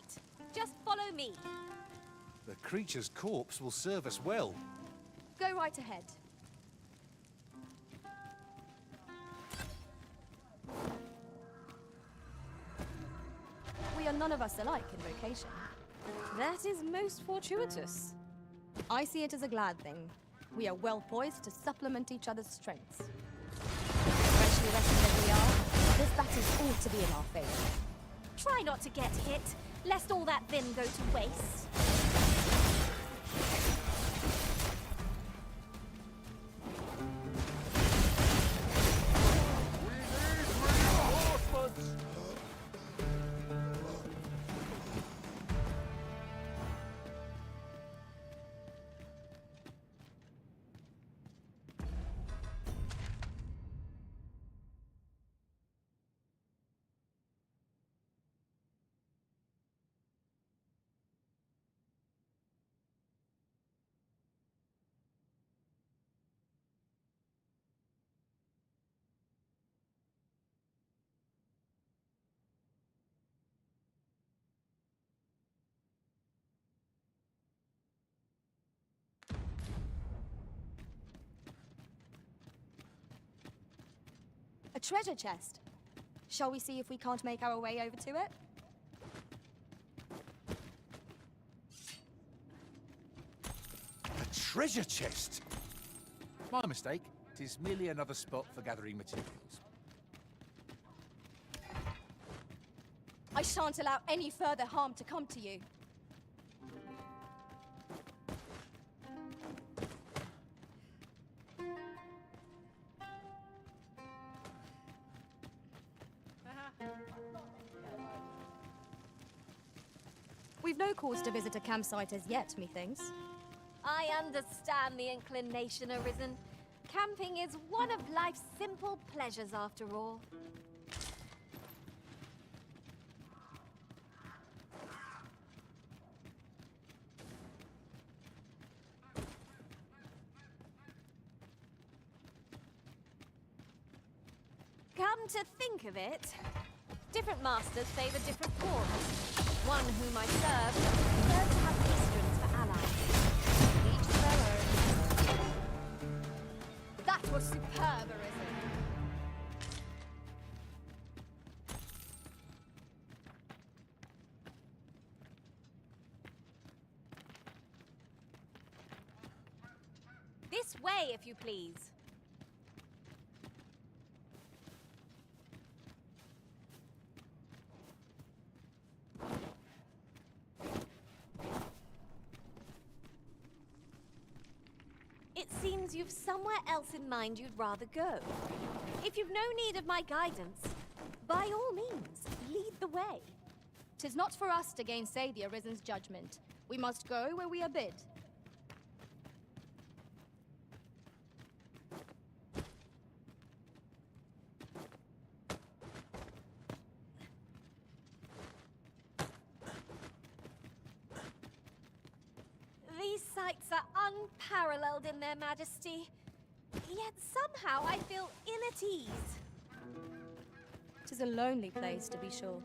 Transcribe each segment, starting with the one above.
right. Just follow me. The creature's corpse will serve us well. Go right ahead. We are none of us alike in vocation. That is most fortuitous. I see it as a glad thing. We are well poised to supplement each other's strengths. Freshly rested as we are, this battle ought to be in our favor. Try not to get hit, lest all that vim go to waste. A treasure chest. Shall we see if we can't make our way over to it? A treasure chest? My mistake. It is merely another spot for gathering materials. I shan't allow any further harm to come to you. We've no cause to visit a campsite as yet, methinks. I understand the inclination, Arisen. Camping is one of life's simple pleasures, after all. Come to think of it, different masters favor different causes. One whom I serve prefers to have Easterns for allies. Each their own. That was superb, Arisen. This way, if you please. It seems you've somewhere else in mind you'd rather go. If you've no need of my guidance, by all means, lead the way. 'Tis not for us to gainsay the Arisen's judgment. We must go where we are bid. These sights are unparalleled in their majesty, yet somehow I feel ill at ease. 'Tis a lonely place, to be sure.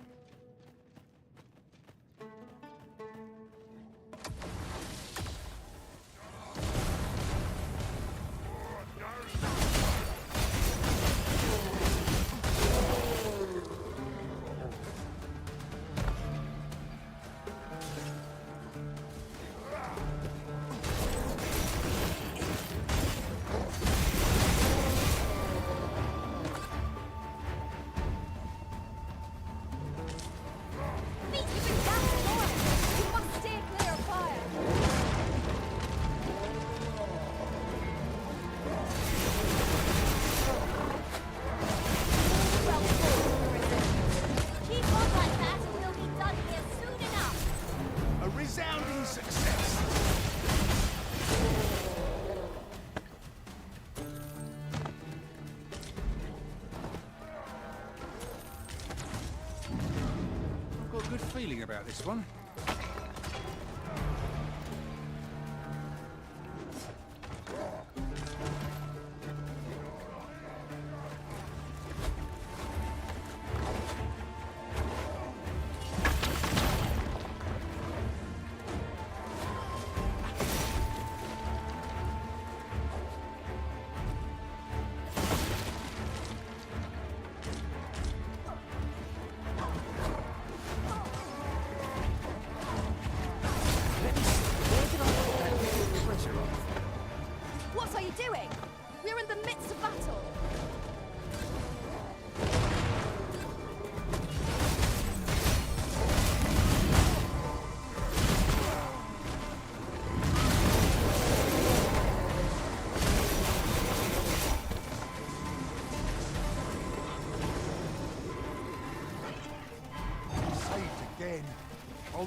Resounding success! I've got a good feeling about this one.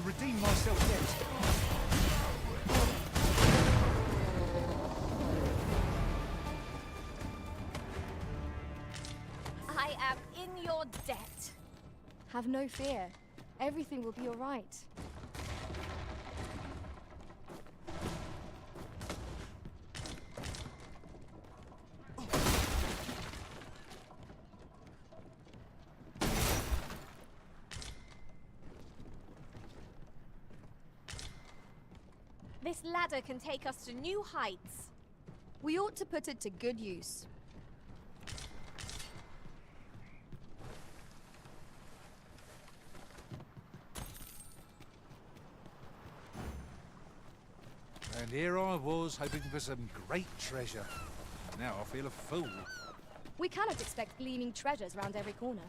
redeem myself yet. I am in your debt. Have no fear. Everything will be all right. This ladder can take us to new heights. We ought to put it to good use. And here I was, hoping for some great treasure. Now I feel a fool. We cannot expect gleaming treasures round every corner.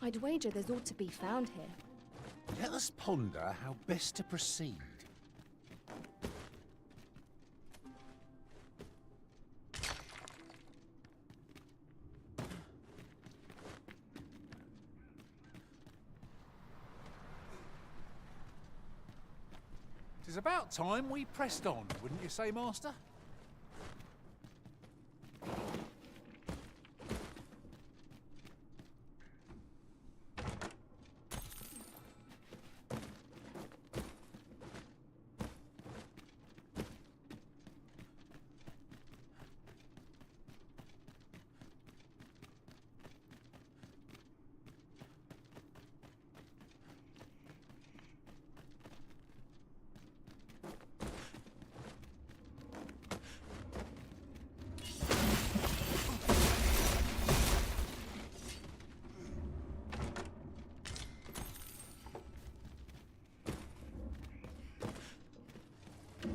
I'd wager there's ought to be found here. Let us ponder how best to proceed. It's about time we pressed on, wouldn't you say, Master?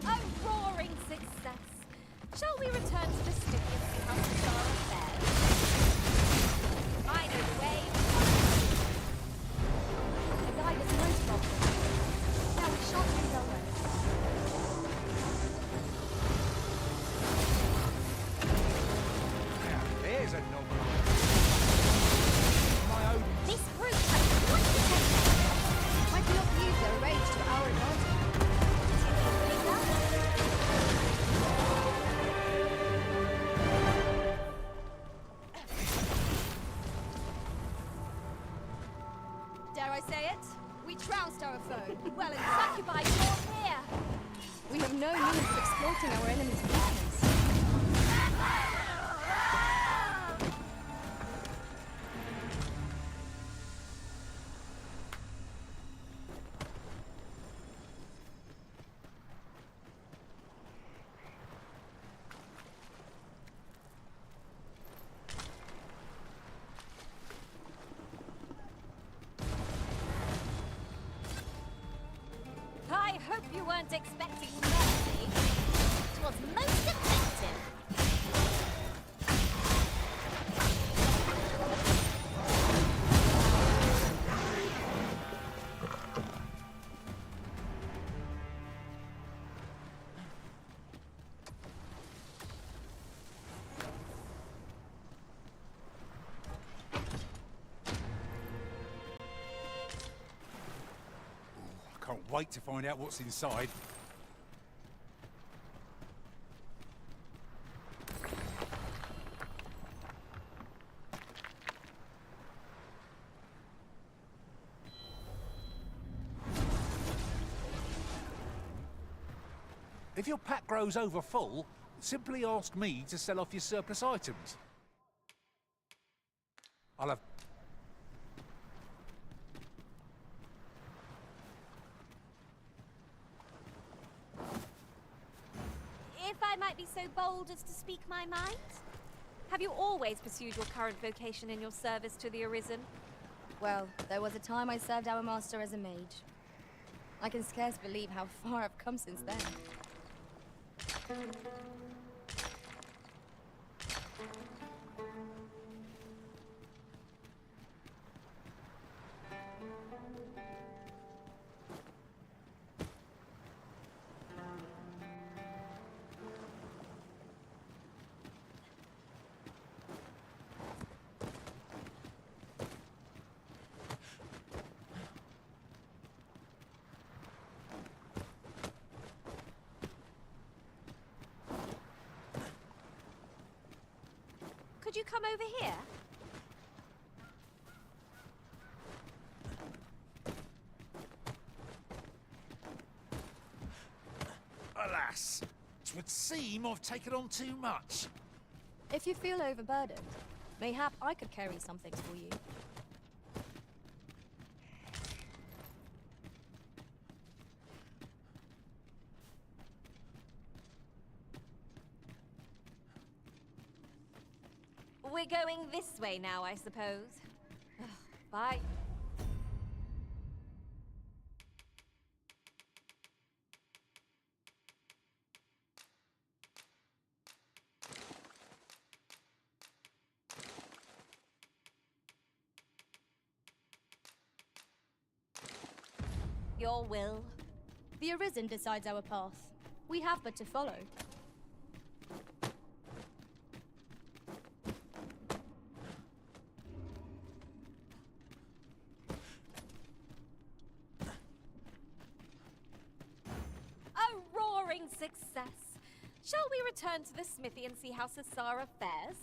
A roaring success. Shall we return to the studio and see how things are affairs? I know the way. The guide is no problem. Now we shan't lose our way. Now, there's a novel. My own. This group has one potential. Why cannot use their rage to our advantage? Dare I say it? We trounced our foe. Well, in fact, Succubi, you're here. we have no means of exploiting our enemy's weakness. I hope you weren't expecting mercy. It was most effective. I can't wait to find out what's inside. If your pack grows over full, simply ask me to sell off your surplus items. I'll have... If I might be so bold as to speak my mind, have you always pursued your current vocation in your service to the Arisen? Well, there was a time I served our master as a mage. I can scarce believe how far I've come since then. Could you come over here? Alas, 'twould seem I've taken on too much. If you feel overburdened, mayhap I could carry some things for you. We're going this way now, I suppose. Ugh, bye. Your will. The Arisen decides our path. We have but to follow. A roaring success. Shall we return to the smithy and see how Sassara fares?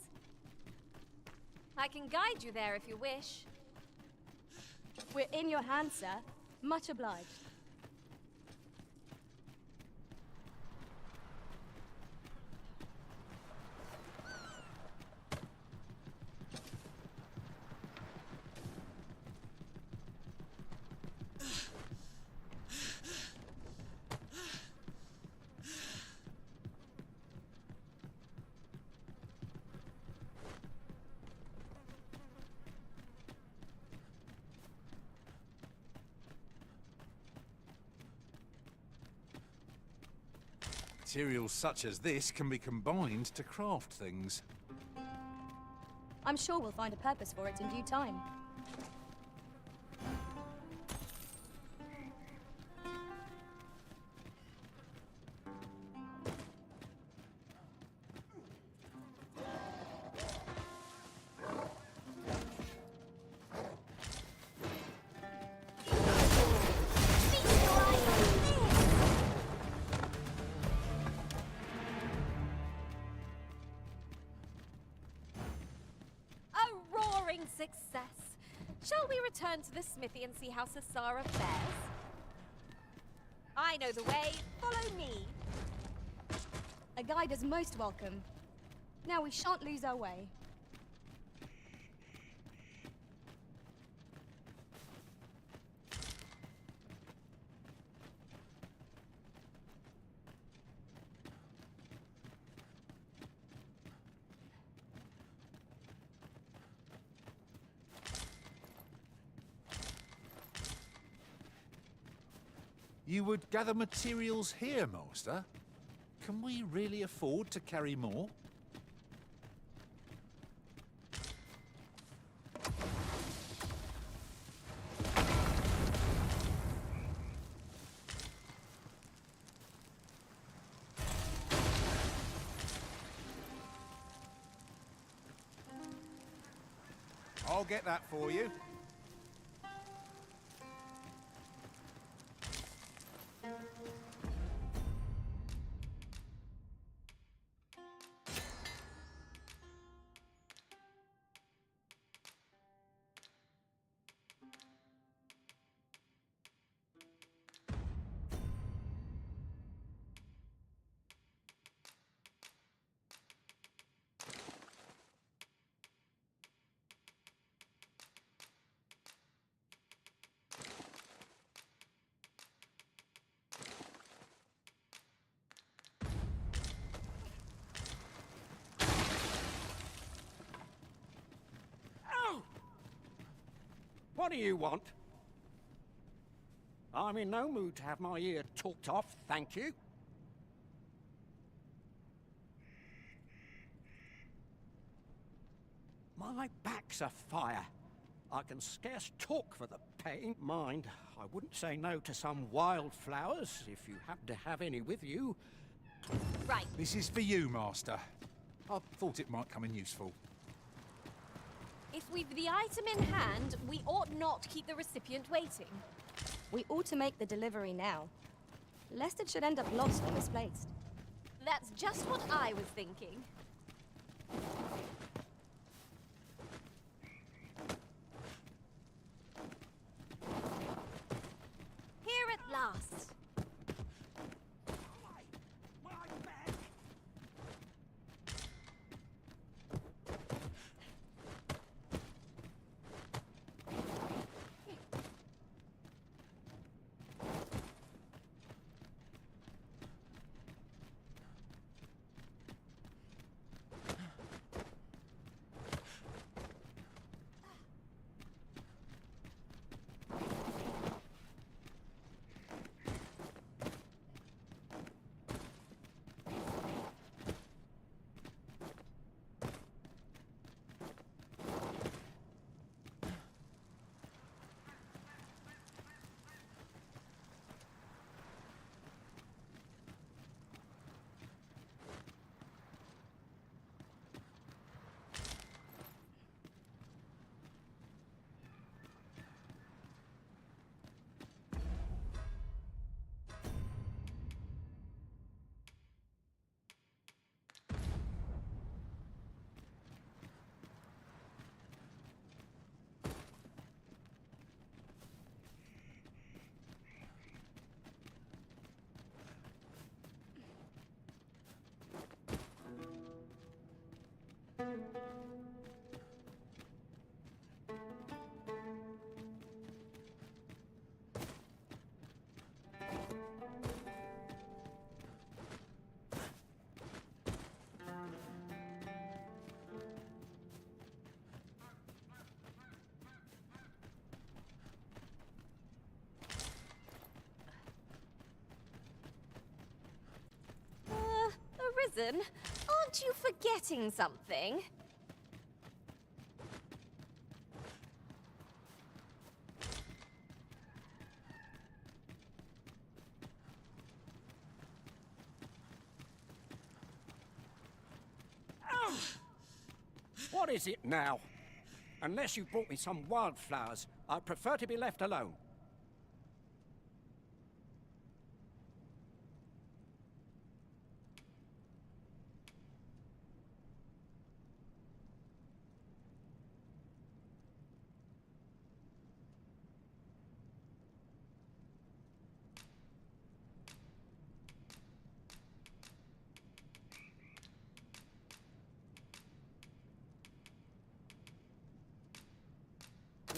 I can guide you there if you wish. We're in your hands, sir. Much obliged. Materials such as this can be combined to craft things. I'm sure we'll find a purpose for it in due time. Success. Shall we return to the smithy and see how Sassara fares? I know the way. Follow me. A guide is most welcome. Now we shan't lose our way. You would gather materials here, Master? Can we really afford to carry more? I'll get that for you. What do you want? I'm in no mood to have my ear talked off, thank you. My back's afire. I can scarce talk for the pain. Mind, I wouldn't say no to some wildflowers if you happen to have any with you. Right. This is for you, Master. I thought it might come in useful. If we've the item in hand, we ought not keep the recipient waiting. We ought to make the delivery now, lest it should end up lost or misplaced. That's just what I was thinking. Here at last. My back! Arisen, aren't you forgetting something? What is it now? Unless you brought me some wildflowers, I prefer to be left alone.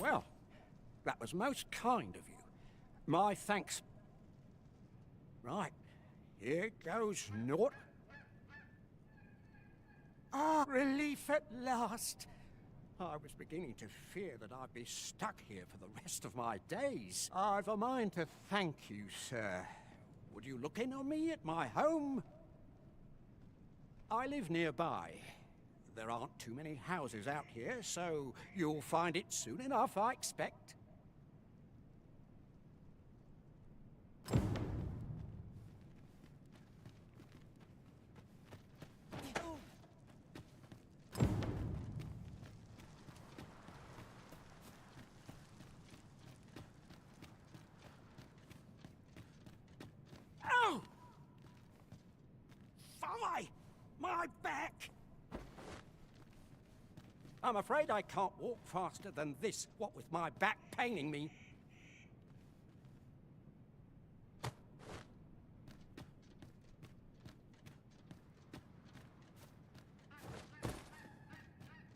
Well, that was most kind of you. My thanks. Right, here goes naught. Ah, relief at last. I was beginning to fear that I'd be stuck here for the rest of my days. I've a mind to thank you, sir. Would you look in on me at my home? I live nearby. There aren't too many houses out here, so you'll find it soon enough, I expect. Oh! Fie! My back! I'm afraid I can't walk faster than this, what with my back paining me.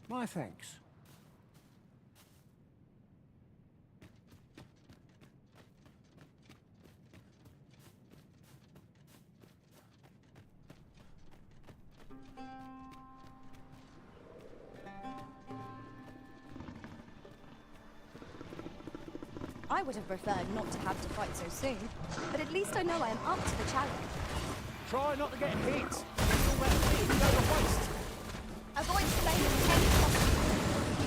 My thanks. I would have preferred not to have to fight so soon, but at least I know I am up to the challenge. Try not to get hit. It's all that thing, go to waste. Avoid staying in any possible.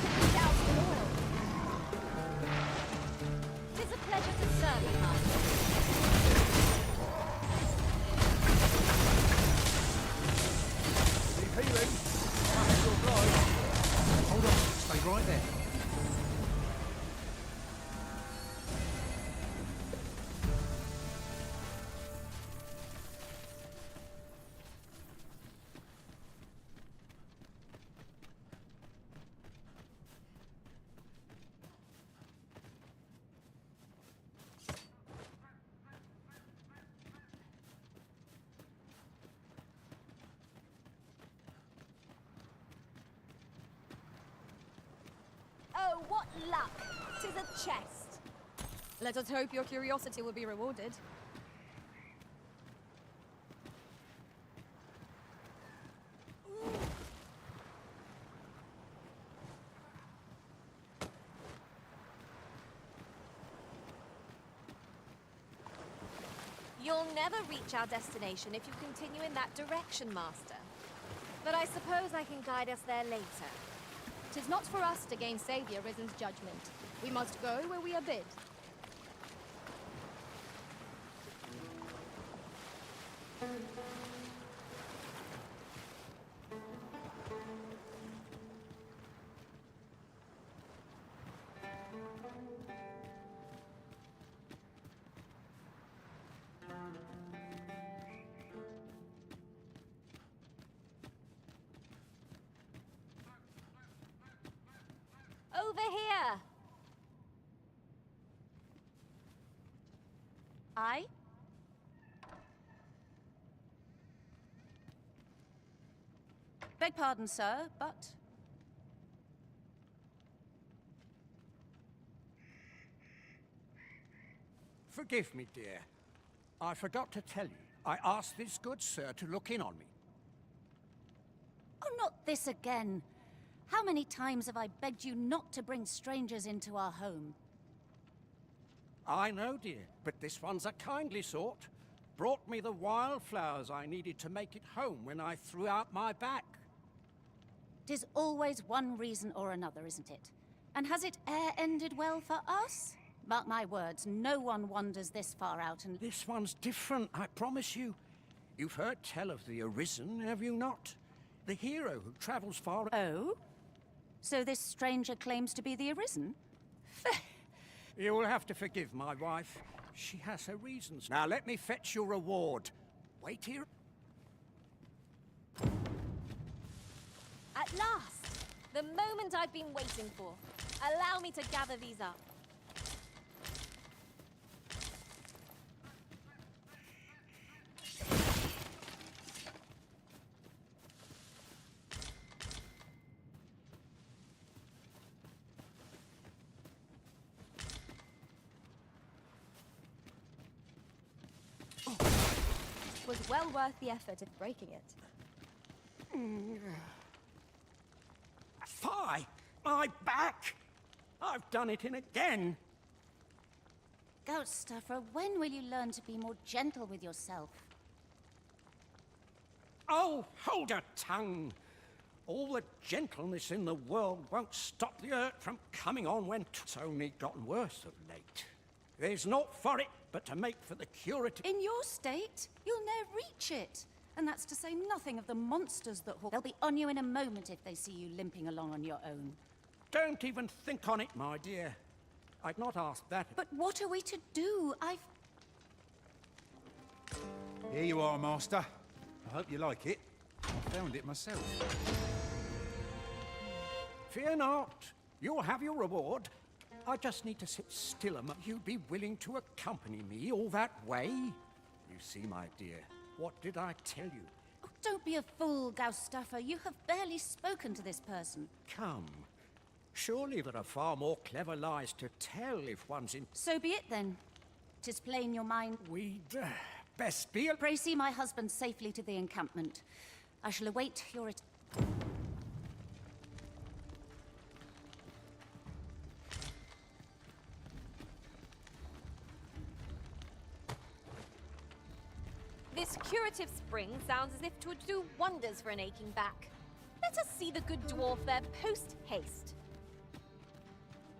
right there. Oh, what luck! 'Tis a chest. Let us hope your curiosity will be rewarded. You'll never reach our destination if you continue in that direction, Master. But I suppose I can guide us there later. 'Tis not for us to gainsay the Arisen's judgment. We must go where we are bid. Over here! I? Beg pardon, sir, but... Forgive me, dear. I forgot to tell you. I asked this good sir to look in on me. Oh, not this again. How many times have I begged you not to bring strangers into our home? I know, dear, but this one's a kindly sort. Brought me the wildflowers I needed to make it home when I threw out my back. 'Tis always one reason or another, isn't it? And has it e'er ended well for us? Mark my words, no one wanders this far out and... This one's different, I promise you. You've heard tell of the Arisen, have you not? The hero who travels far... Oh? So this stranger claims to be the Arisen? You will have to forgive my wife. She has her reasons. Now let me fetch your reward. Wait here. At last! The moment I've been waiting for. Allow me to gather these up. Was well worth the effort of breaking it. Fie! My back! I've done it in again! Goat stuffer, when will you learn to be more gentle with yourself? Oh, hold your tongue! All the gentleness in the world won't stop the hurt from coming on when it's only gotten worse of late. There's naught for it but to make for the curative... In your state, you'll ne'er reach it. And that's to say nothing of the monsters that haunt. They'll be on you in a moment if they see you limping along on your own. Don't even think on it, my dear. I'd not ask that. But what are we to do? Here you are, Master. I hope you like it. I found it myself. Fear not. You'll have your reward. I just need to sit still a moment. You'd be willing to accompany me all that way? You see, my dear, what did I tell you? Oh, don't be a fool, Gaustuffer. You have barely spoken to this person. Come. Surely there are far more clever lies to tell if one's in... So be it, then. 'Tis plain your mind... We'd best be... Pray see my husband safely to the encampment. I shall await your... This curative spring sounds as if 'twould do wonders for an aching back. Let us see the good dwarf there post-haste.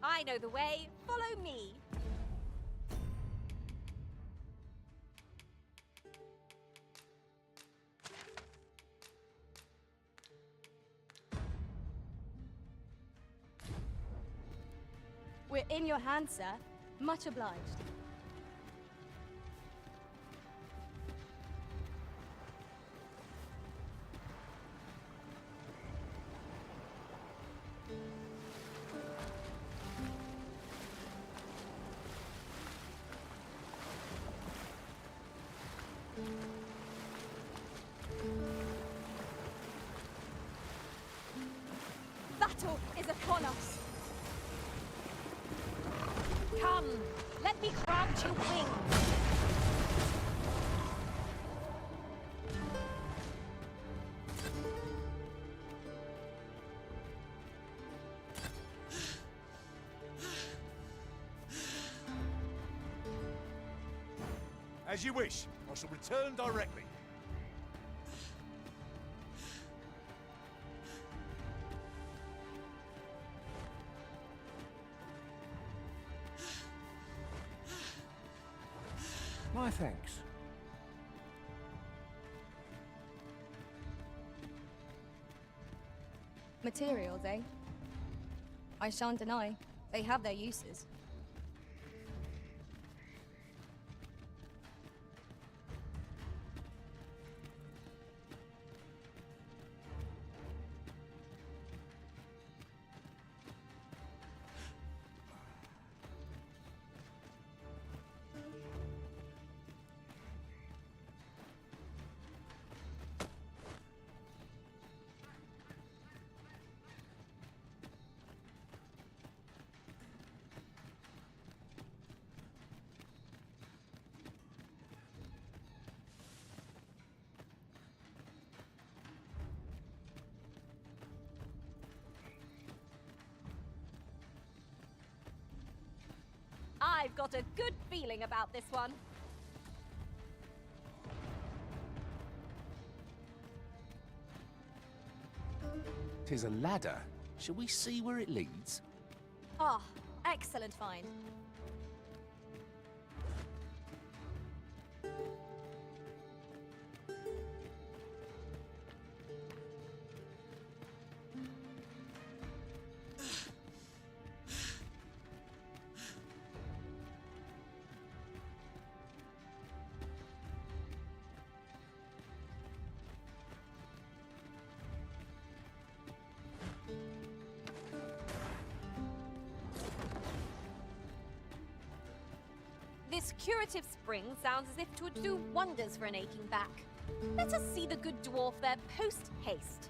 I know the way. Follow me. We're in your hands, sir. Much obliged. Battle is upon us. Come, let me grant you wings. As you wish. I shall return directly. My thanks. Materials, eh? I shan't deny. They have their uses. I've got a good feeling about this one. Tis a ladder. Shall we see where it leads? Ah, excellent find. This curative spring sounds as if it would do wonders for an aching back. Let us see the good dwarf there post-haste.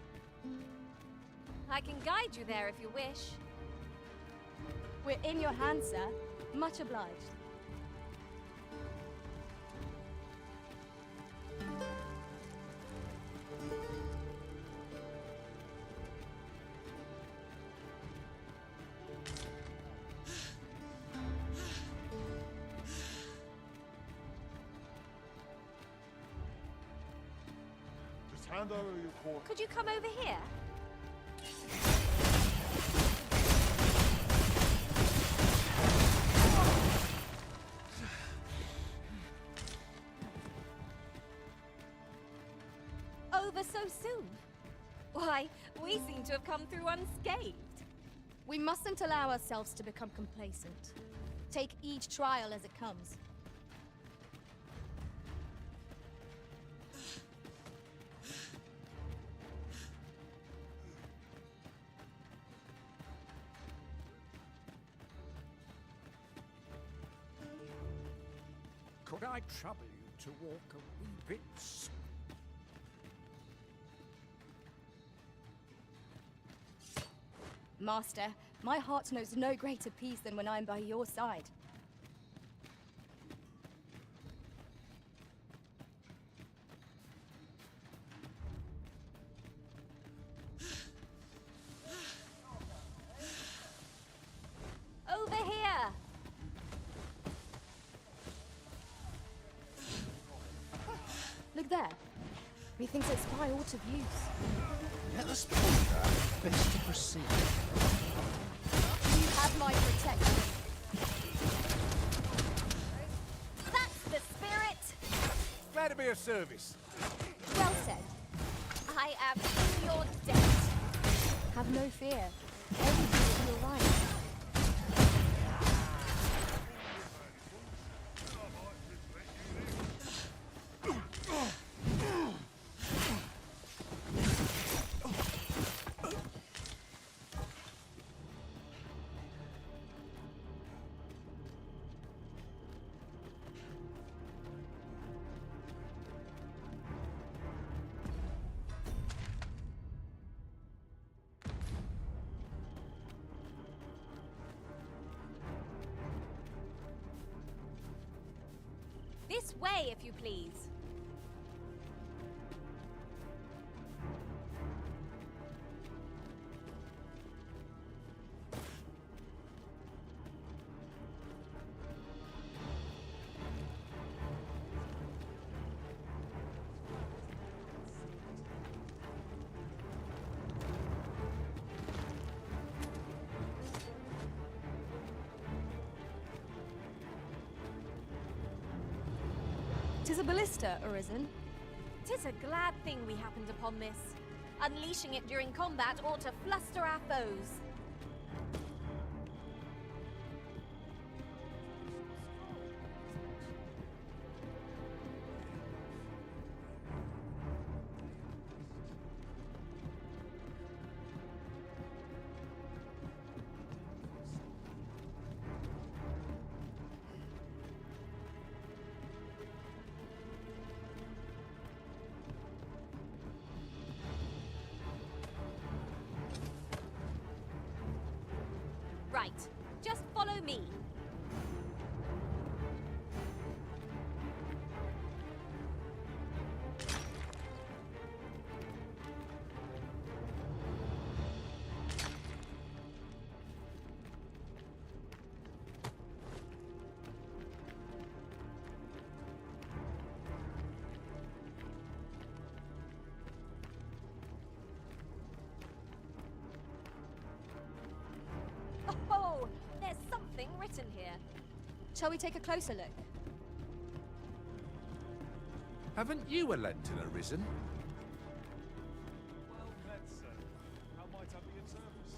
I can guide you there if you wish. We're in your hands, sir. Much obliged. Just hand over your court. Could you come over here? Over so soon? Why, we seem to have come through unscathed. We mustn't allow ourselves to become complacent. Take each trial as it comes. Could I trouble you to walk a wee bit slow? Master, my heart knows no greater peace than when I'm by your side. Over here! Look there. Methinks its spy ought of use. Let us ponder. Best to proceed. You have my protection. That's the spirit! Glad to be of service. Well said. I am in your debt. Have no fear. Everything will be all right. This way, if you please. Tis a ballista, Arisen. 'Tis a glad thing we happened upon this. Unleashing it during combat ought to fluster our foes. Right. Just follow me. Oh, there's something written here. Shall we take a closer look? Haven't you a lantern arisen? Well met, sir. How might I be of service?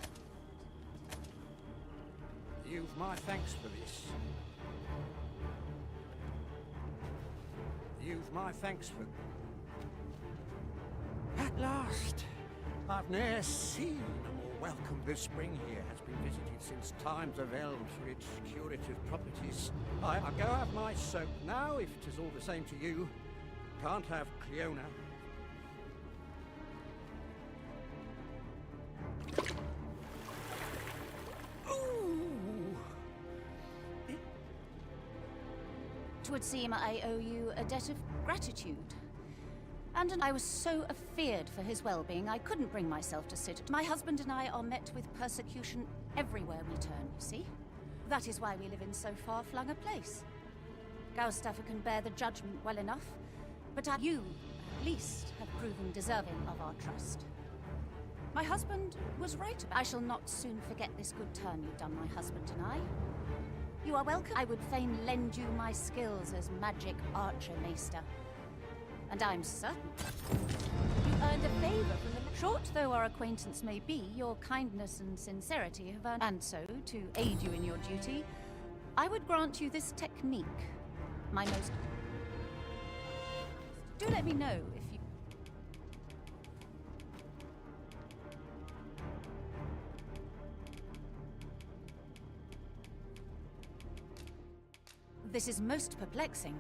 You've my thanks for this. You've my thanks for... At last! I've ne'er seen a more welcome. This spring here has been visited since times of eld for its curative properties. I'll go have my soak now, if 'tis all the same to you. Can't have Cleona. Ooh! 'Twould seem I owe you a debt of gratitude. And I was so afeard for his well-being, I couldn't bring myself to sit. My husband and I are met with persecution everywhere we turn, you see? That is why we live in so far-flung a place. Gaustaffer can bear the judgment well enough, but you, at least, have proven deserving of our trust. My husband was right about... I shall not soon forget this good turn you've done, my husband and I. You are welcome. I would fain lend you my skills as magic archer, Maester. And I'm certain You earned a favor from the... short though our acquaintance may be, your kindness and sincerity have earned... And so, to aid you in your duty, I would grant you this technique. My most... Do let me know if you... This is most perplexing.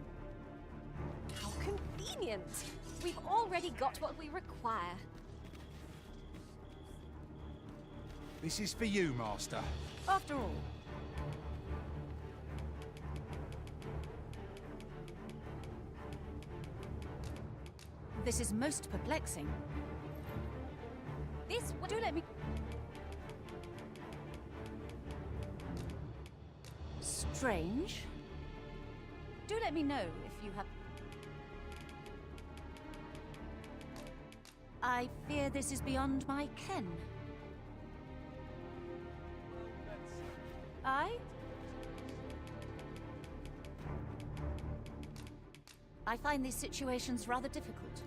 How convenient! We've already got what we require. This is for you, Master. After all, this is most perplexing. This Do let me... Strange. Do let me know if you have... I fear this is beyond my ken. I find these situations rather difficult.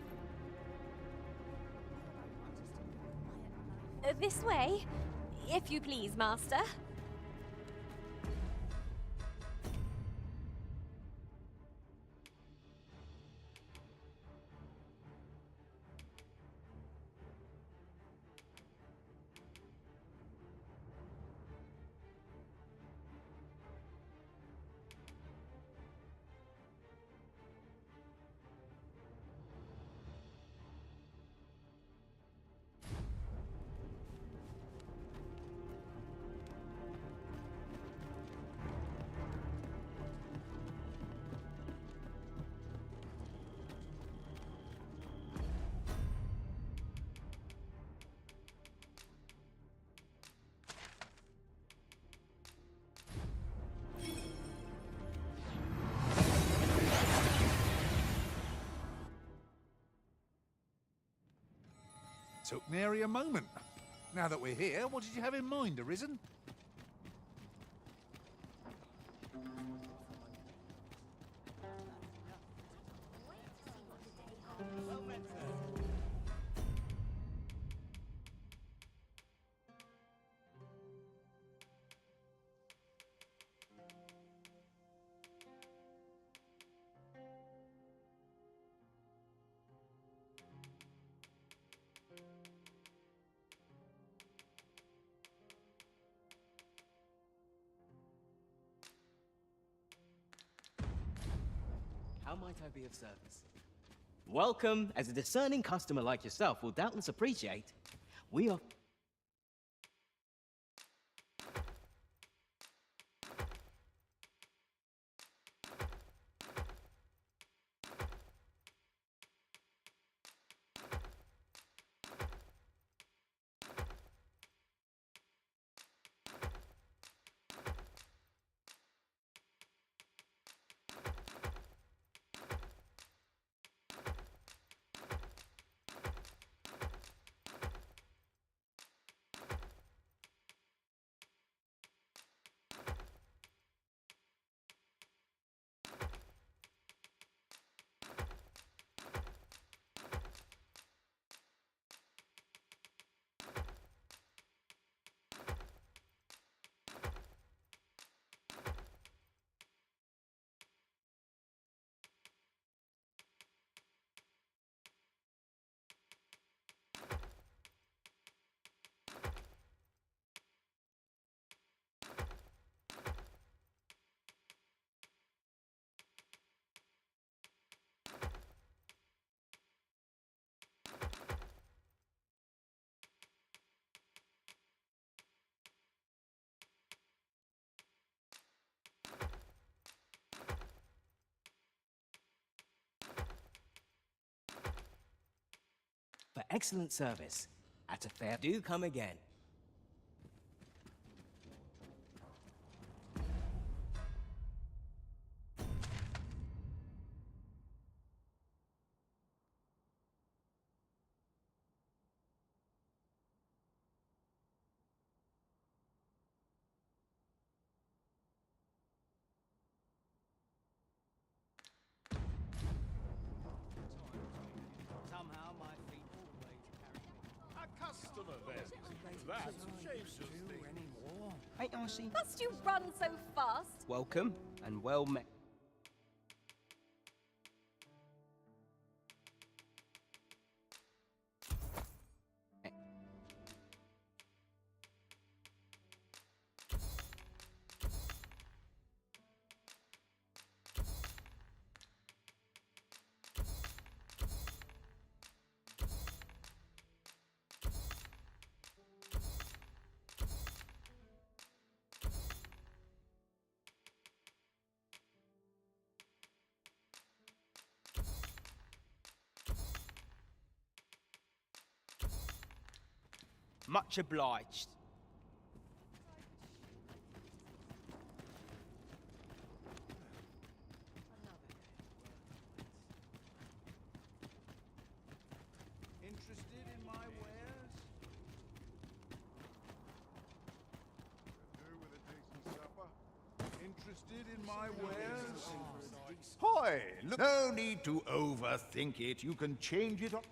This way, if you please, Master. took nary a moment. Now that we're here, what did you have in mind, Arisen? How might I be of service? Welcome, as a discerning customer like yourself will doubtless appreciate. We are... For excellent service, at a fair... Do come again. Somehow my feet always carry me. A customer then. That shaves your thing. Anymore? Hey, Archie. Must you run so fast? Welcome, and well met. Much obliged. Interested in my wares? Could do with a decent supper. Interested in my wares? Hoy! Look, no need to overthink it. You can change it up.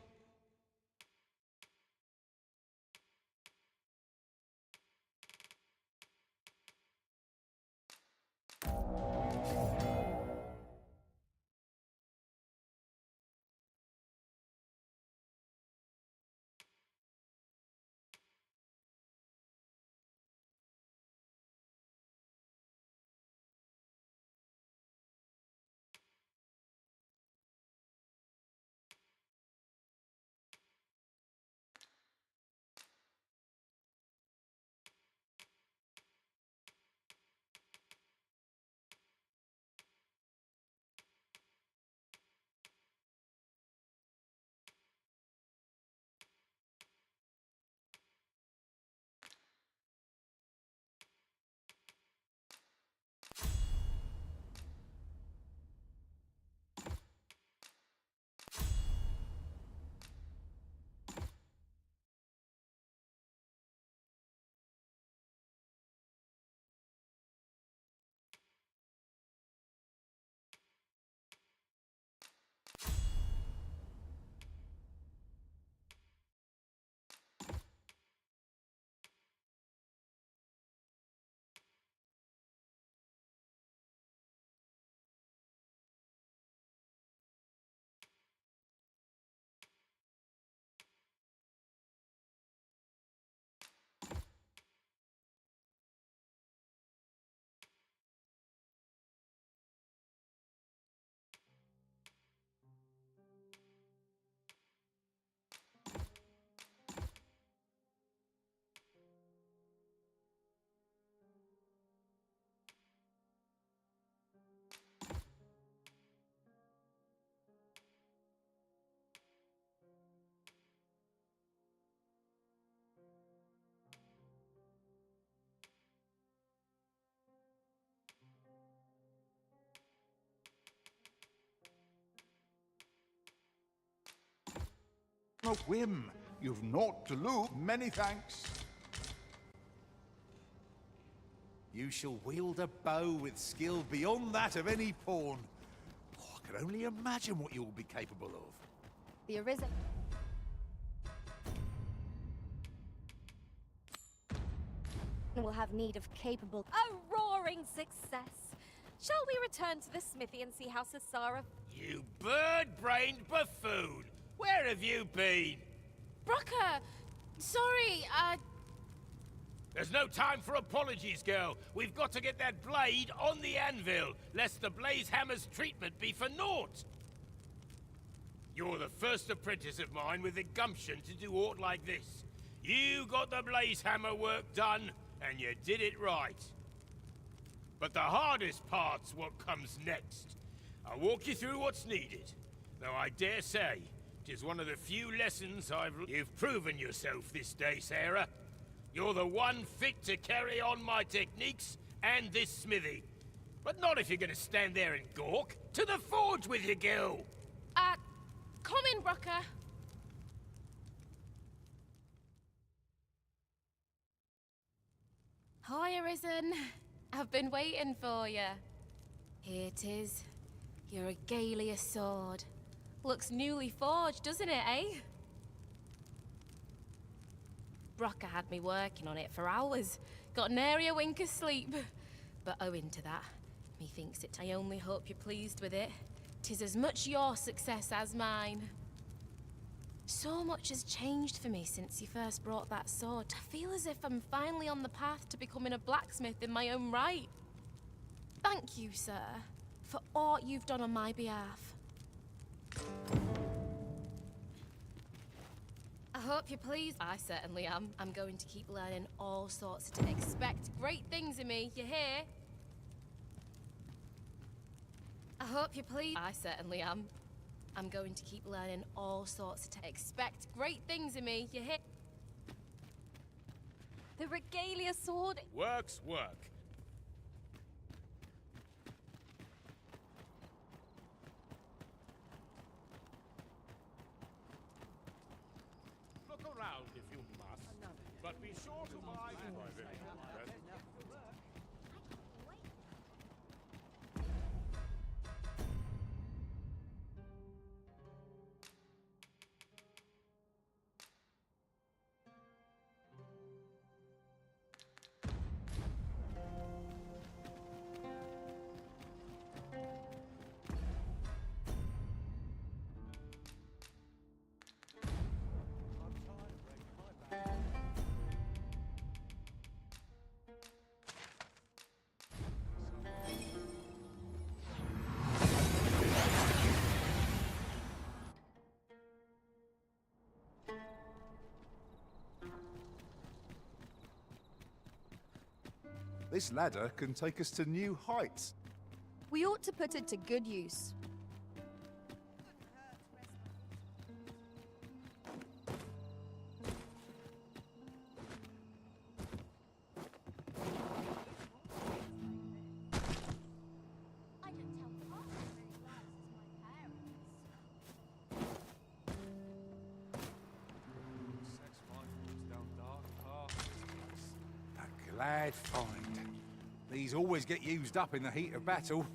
a whim. You've naught to lose. Many thanks. You shall wield a bow with skill beyond that of any pawn. Oh, I can only imagine what you will be capable of. The Arisen will have need of capable... A roaring success. Shall we return to the smithy and see how Sasara... You bird-brained buffoon! Where have you been? Brocker! Sorry, There's no time for apologies, girl. We've got to get that blade on the anvil, lest the blaze hammer's treatment be for naught. You're the first apprentice of mine with the gumption to do aught like this. You got the blaze hammer work done, and you did it right. But the hardest part's what comes next. I'll walk you through what's needed, though I dare say, 'tis one of the few lessons You've proven yourself this day, Sarah. You're the one fit to carry on my techniques and this smithy. But not if you're gonna stand there and gawk. To the forge with you, girl! come in, Brocker. Hi, Arisen. I've been waiting for you. Here it is. Your regalia sword. Looks newly forged, doesn't it, eh? Brocker had me working on it for hours. Got nary a wink of sleep. But owing to that, methinks it. I only hope you're pleased with it. 'Tis as much your success as mine. So much has changed for me since you first brought that sword. I feel as if I'm finally on the path to becoming a blacksmith in my own right. Thank you, sir, for all you've done on my behalf. I hope you're pleased. I certainly am. I'm going to keep learning all sorts of... Expect great things of me, you hear? I hope you're pleased. I certainly am. I'm going to keep learning all sorts of... Expect great things of me, you hear? The regalia sword... Work's work. Look around if you must, but be sure to buy private. This ladder can take us to new heights. We ought to put it to good use. A glad find. These always get used up in the heat of battle.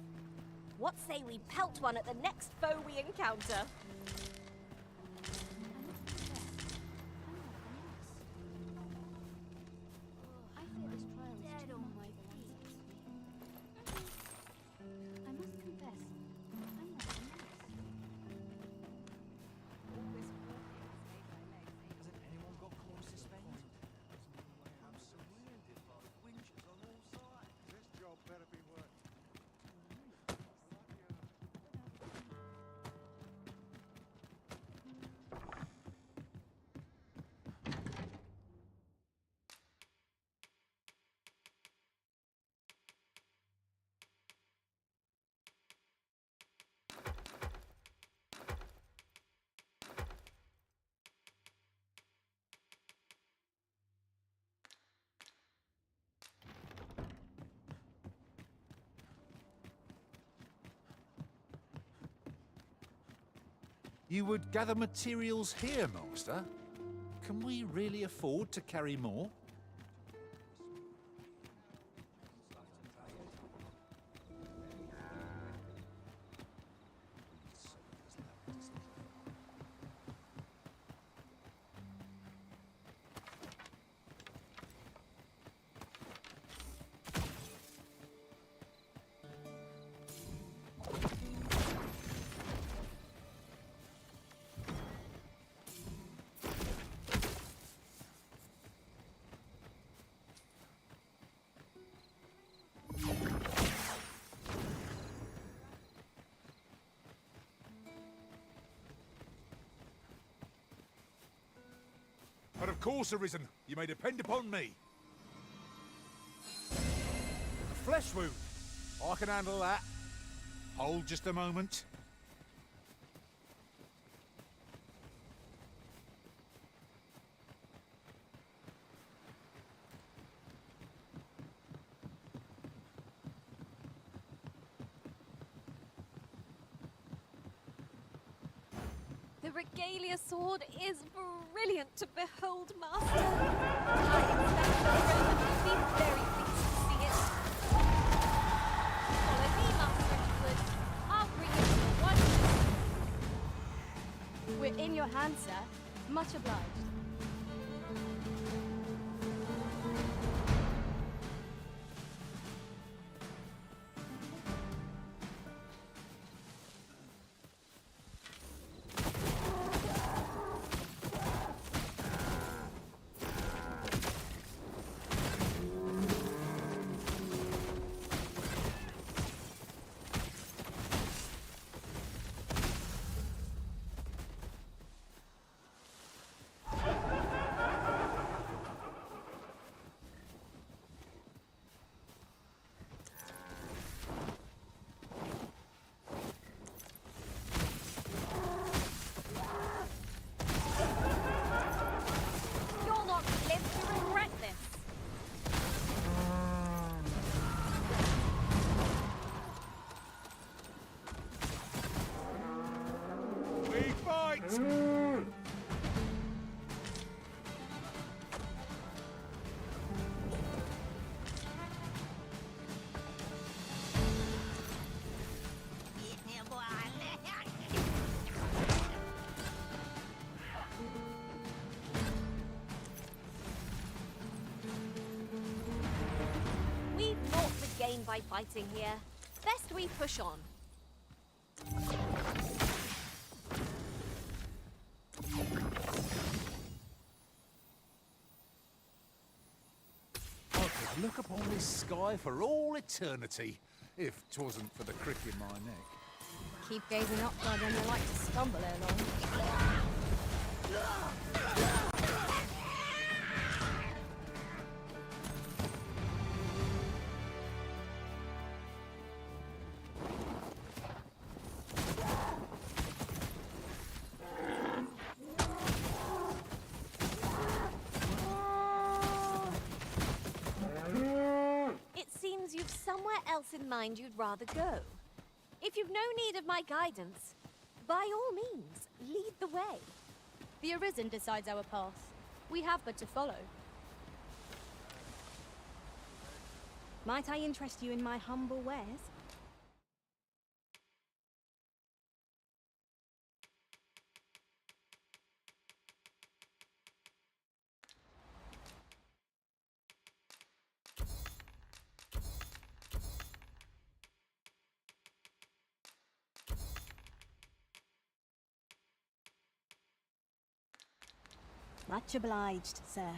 What say we pelt one at the next foe we encounter? You would gather materials here, Master? Can we really afford to carry more? But of course, Arisen. You may depend upon me. A flesh wound. I can handle that. Hold just a moment. The regalia sword is brilliant to behold, Master. I expect the Roman will be very pleased to see it. Follow me, Master, if you would. I'll bring you to one. We're in your hands, sir. Much obliged. You'll not live to regret this. We fight! We've naught to gain by fighting here. Best we push on. I could look upon this sky for all eternity, if 'twasn't for the crick in my neck. Keep gazing upward and you like to stumble along. It seems you've somewhere else in mind you'd rather go. If you've no need of my guidance, by all means, lead the way. The Arisen decides our path. We have but to follow. Might I interest you in my humble wares? Much obliged, sir.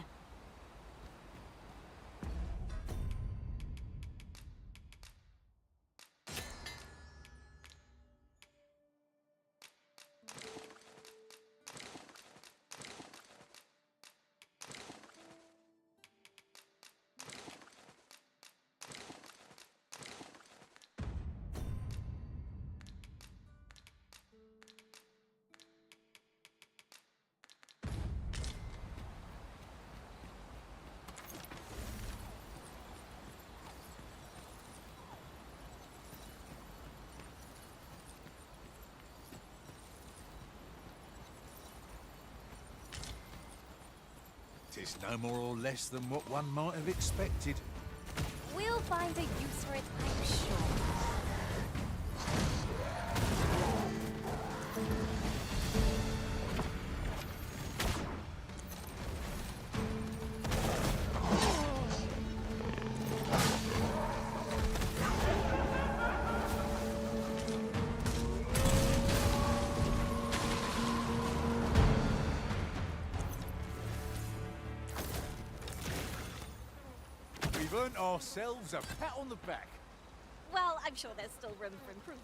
It's no more or less than what one might have expected. We'll find a use for it, I'm sure. We've earned ourselves a pat on the back. Well, I'm sure there's still room for improvement.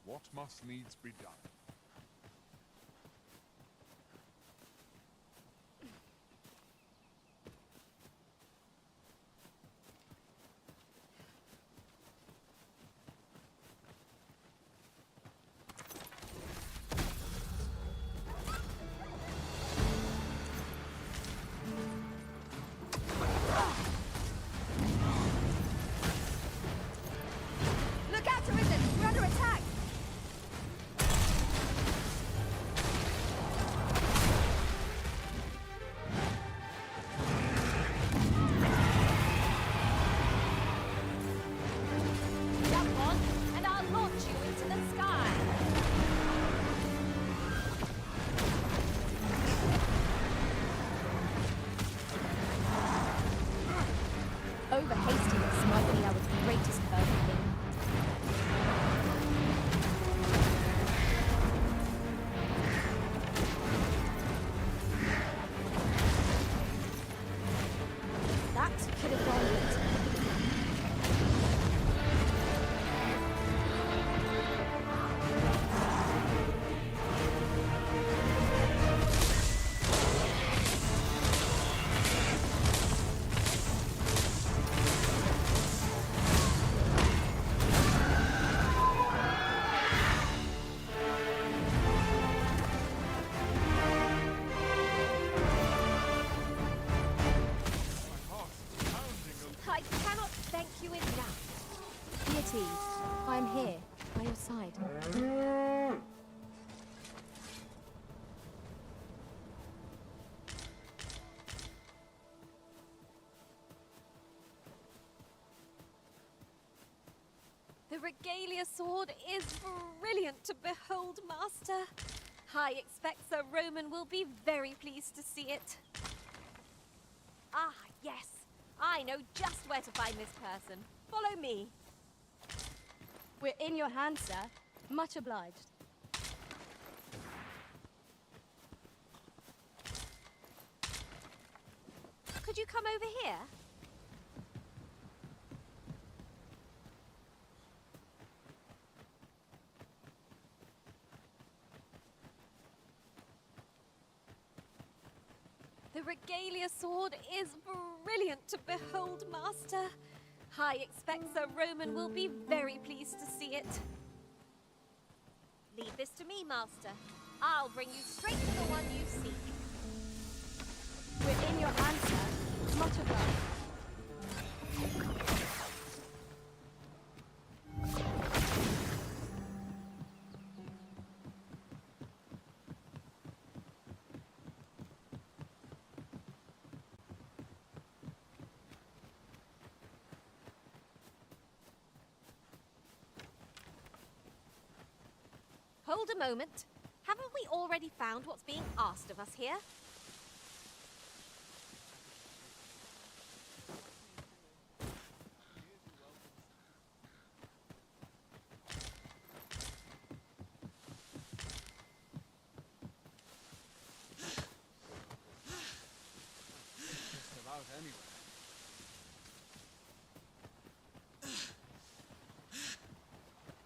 What must needs be done? Look out, Arisen! We're under attack! ease. I'm here, by your side. The regalia sword is brilliant to behold, Master. I expect Sir Roman will be very pleased to see it. Ah, yes. I know just where to find this person. Follow me. We're in your hands, sir. Much obliged. Could you come over here? The regalia sword is brilliant to behold, Master. I expect Sir Roman will be very pleased to see it. Leave this to me, Master. I'll bring you straight to the one you seek. We're in your hands, sir. Much obliged. Hold a moment. Haven't we already found what's being asked of us here?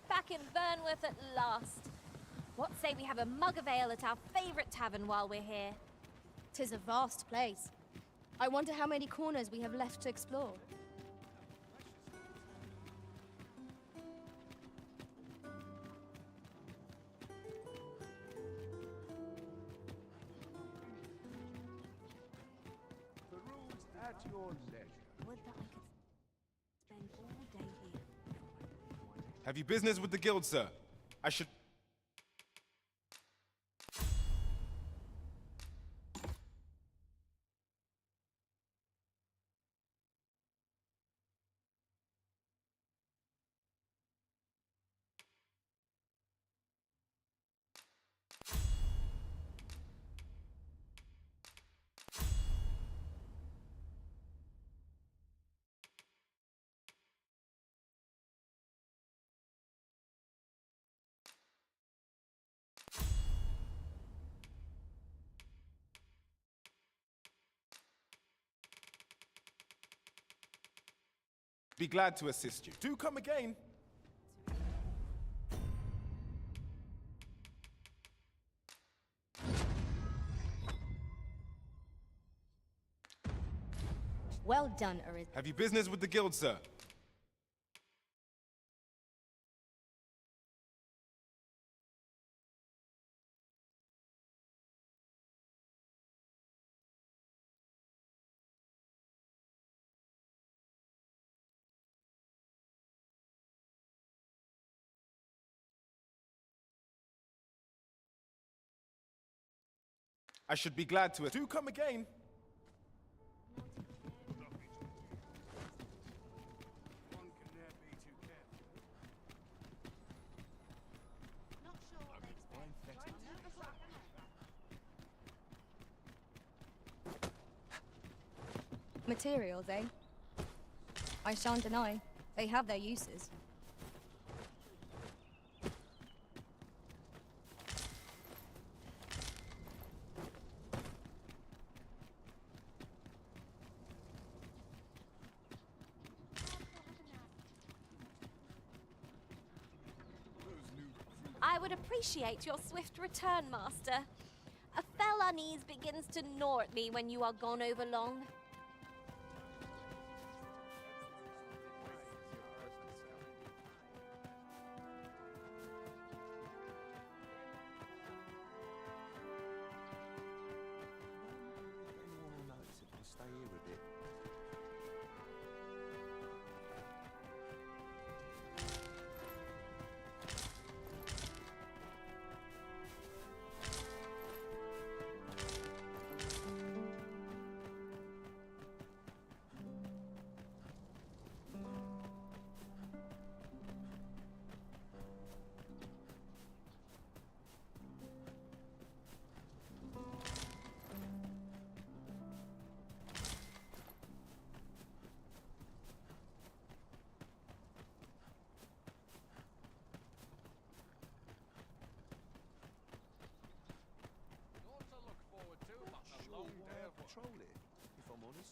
Back in Burnworth at last. What say we have a mug of ale at our favourite tavern while we're here? 'Tis a vast place. I wonder how many corners we have left to explore. The room's at your leisure. Would that I could spend all day here. Have you business with the guild, sir? I should... Be glad to assist you. Do come again. Well done, Arid. Have you business with the guild, sir? I should be glad to... Do come again. One can never be too careful. Materials, eh? I shan't deny. They have their uses. I would appreciate your swift return, Master. A fell unease begins to gnaw at me when you are gone over long. Anyone will notice if I stay here a bit. control it, if I'm honest.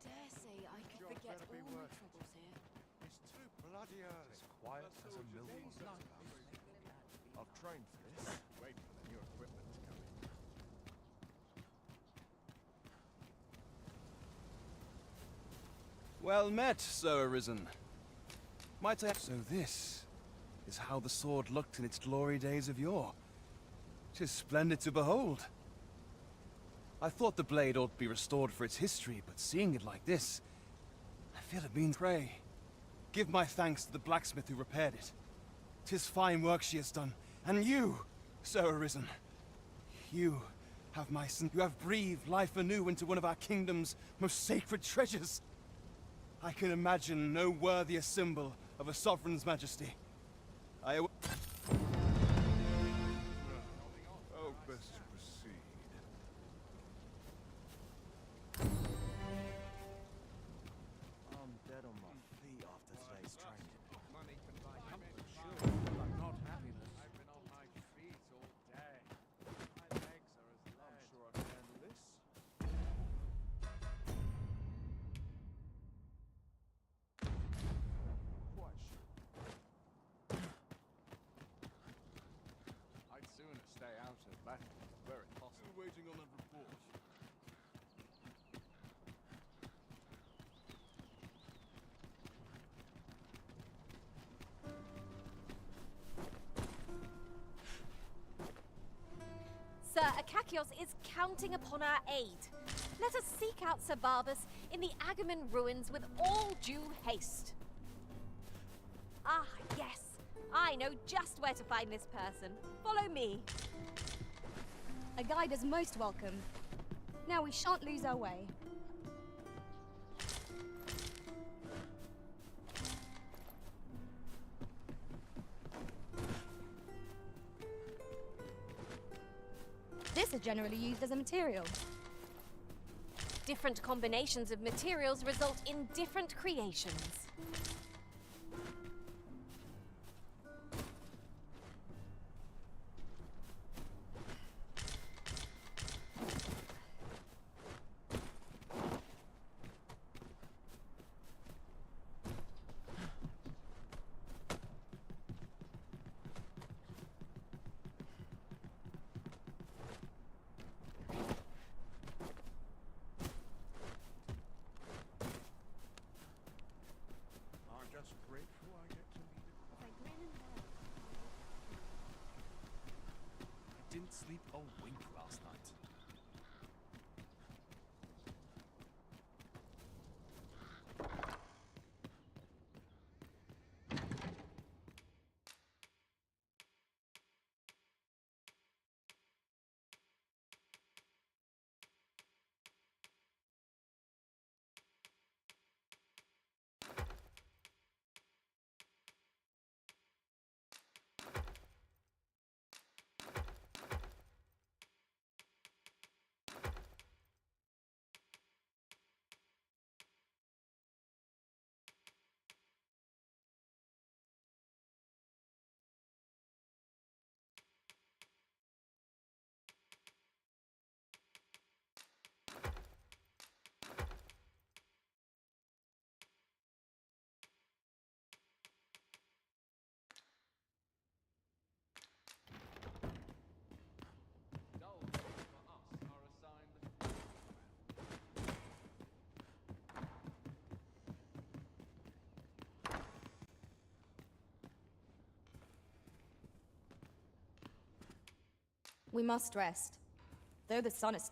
Dare say I could forget all my troubles here. It's too bloody early. As quiet as a millpond. I've trained for this. Wait for the new equipment to come in. Well met, Sir Arisen. Might I... So this is how the sword looked in its glory days of yore. 'Tis splendid to behold. I thought the blade ought to be restored for its history, but seeing it like this, I feel it means pray. Give my thanks to the blacksmith who repaired it. 'Tis fine work she has done, and you, Sir Arisen, you have my son. You have breathed life anew into one of our kingdom's most sacred treasures. I can imagine no worthier symbol of a sovereign's majesty. Oh, best to proceed. I'm dead on my feet after today's training. Money can buy comfort, sure, but not happiness. I've been on my feet all day. My legs are as lead. I'm sure I can handle this. Quite sure. I'd sooner stay out of battle, were it possible. Still waiting on a report. Sir Akakios is counting upon our aid. Let us seek out Sir Barbas in the Agamemnon ruins with all due haste. Ah, yes. I know just where to find this person. Follow me. A guide is most welcome. Now we shan't lose our way. This is generally used as a material. Different combinations of materials result in different creations. I'm just grateful I get to meet it. I didn't sleep a wink last night. We must rest. Though the sun is